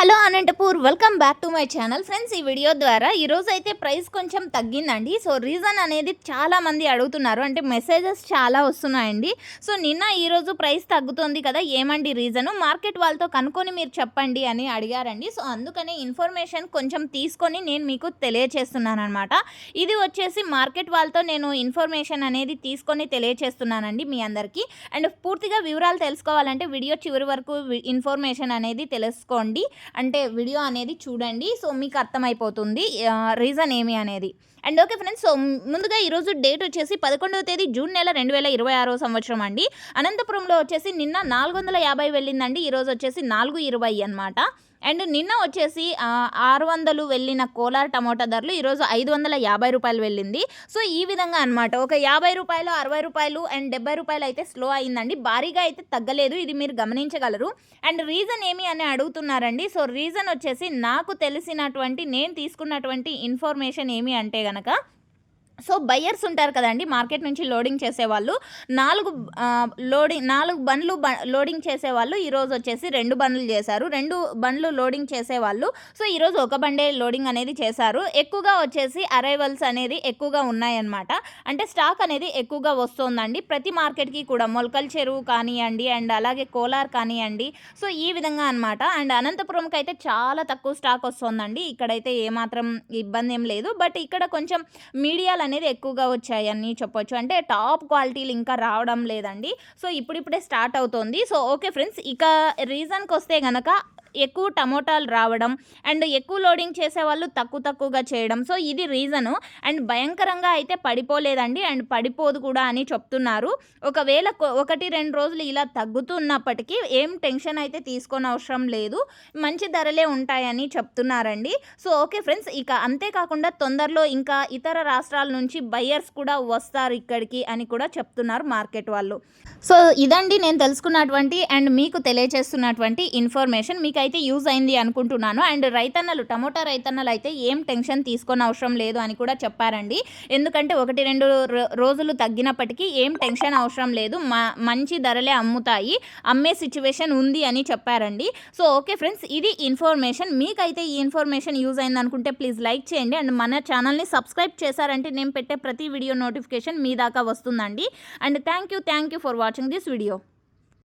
Hello Anantapur, welcome back to my channel. Friends, ఈ video ద్వారా ఈరోజు అయితే ప్రైస్ కొంచెం తగ్గిందండి. సో రీజన్ అనేది చాలామంది అడుగుతున్నారు, అంటే మెసేజెస్ చాలా వస్తున్నాయండి. సో నిన్న ఈరోజు ప్రైస్ తగ్గుతుంది కదా, ఏమండి రీజను, మార్కెట్ వాళ్ళతో కనుక్కొని మీరు చెప్పండి అని అడిగారండి. సో అందుకనే ఇన్ఫర్మేషన్ కొంచెం తీసుకొని నేను మీకు తెలియచేస్తున్నాను అనమాట. ఇది వచ్చేసి మార్కెట్ వాళ్ళతో నేను ఇన్ఫర్మేషన్ అనేది తీసుకొని తెలియచేస్తున్నానండి మీ అందరికీ. అండ్ పూర్తిగా వివరాలు తెలుసుకోవాలంటే వీడియో చివరి వరకు ఇన్ఫర్మేషన్ అనేది తెలుసుకోండి, అంటే వీడియో అనేది చూడండి. సో మీకు అర్థమైపోతుంది రీజన్ ఏమి అనేది. అండ్ ఓకే ఫ్రెండ్స్, సో ముందుగా ఈరోజు డేట్ వచ్చేసి 11వ తేదీ జూన్ నెల 2026 సంవత్సరం అండి. అనంతపురంలో వచ్చేసి నిన్న 450 వెళ్ళిందండి, ఈరోజు వచ్చేసి 420 అనమాట. అండ్ నిన్న వచ్చేసి 600 వెళ్ళిన కోలార్ టమోటా ధరలు ఈరోజు 550 రూపాయలు వెళ్ళింది. సో ఈ విధంగా అనమాట, ఒక 50 రూపాయలు, 60 రూపాయలు అండ్ 70 రూపాయలు అయితే స్లో అయిందండి, భారీగా అయితే తగ్గలేదు, ఇది మీరు గమనించగలరు. అండ్ రీజన్ ఏమి అని అడుగుతున్నారండి. సో రీజన్ వచ్చేసి నాకు తెలిసినటువంటి, నేను తీసుకున్నటువంటి ఇన్ఫర్మేషన్ ఏమి అంటే గనక, సో బయ్యర్స్ ఉంటారు కదండి, మార్కెట్ నుంచి లోడింగ్ చేసేవాళ్ళు, 4 బండ్లు లోడింగ్ చేసేవాళ్ళు ఈరోజు వచ్చేసి 2 బండ్లు చేశారు. 2 బండ్లు లోడింగ్ చేసేవాళ్ళు సో ఈరోజు ఒక బండే లోడింగ్ అనేది చేశారు. ఎక్కువగా వచ్చేసి అరైవల్స్ అనేది ఎక్కువగా ఉన్నాయన్నమాట, అంటే స్టాక్ అనేది ఎక్కువగా వస్తుందండి ప్రతి మార్కెట్కి కూడా. మొలకల్ చెరువు కానివ్వండి, అండ్ అలాగే కోలార్ కానివ్వండి, సో ఈ విధంగా అనమాట. అండ్ అనంతపురంకి అయితే చాలా తక్కువ స్టాక్ వస్తుందండి, ఇక్కడైతే ఏమాత్రం ఇబ్బంది ఏం లేదు. బట్ ఇక్కడ కొంచెం మీడియాలు అనేది ఎక్కువగా వచ్చాయని చెప్పొచ్చు, అంటే టాప్ క్వాలిటీలు ఇంకా రావడం లేదండి. సో ఇప్పుడిప్పుడే స్టార్ట్ అవుతుంది. సో ఓకే ఫ్రెండ్స్, ఇక రీజన్కి వస్తే గనక ఎక్కువ టమోటాలు రావడం అండ్ ఎక్కువ లోడింగ్ చేసేవాళ్ళు తక్కువగా చేయడం, సో ఇది రీజను. అండ్ భయంకరంగా అయితే పడిపోలేదండి, అండ్ పడిపోదు కూడా అని చెప్తున్నారు. ఒకవేళ 1-2 రోజులు ఇలా తగ్గుతున్నప్పటికీ ఏం టెన్షన్ అయితే తీసుకొని అవసరం లేదు, మంచి ధరలే ఉంటాయని చెప్తున్నారండి. సో ఓకే ఫ్రెండ్స్, ఇక అంతేకాకుండా తొందరలో ఇంకా ఇతర రాష్ట్రాల నుంచి బయ్యర్స్ కూడా వస్తారు ఇక్కడికి అని కూడా చెప్తున్నారు మార్కెట్ వాళ్ళు. సో ఇదండి నేను తెలుసుకున్నటువంటి అండ్ మీకు తెలియజేస్తున్నటువంటి ఇన్ఫర్మేషన్, మీకు అయితే యూజ్ అయింది అనుకుంటున్నాను. అండ్ టమోటా రైతన్నలు అయితే ఏం టెన్షన్ తీసుకొని అవసరం లేదు అని కూడా చెప్పారండి. ఎందుకంటే 1-2 రోజులు తగ్గినప్పటికీ ఏం టెన్షన్ అవసరం లేదు, మంచి ధరలే అమ్ముతాయి, అమ్మే సిచ్యువేషన్ ఉంది అని చెప్పారండి. సో ఓకే ఫ్రెండ్స్, ఇది ఇన్ఫర్మేషన్. మీకైతే ఈ ఇన్ఫర్మేషన్ యూజ్ అయింది అనుకుంటే ప్లీజ్ లైక్ చేయండి, అండ్ మన ఛానల్ని సబ్స్క్రైబ్ చేశారంటే నేను పెట్టే ప్రతి వీడియో నోటిఫికేషన్ మీ దాకా వస్తుందండి. And thank you for watching this video.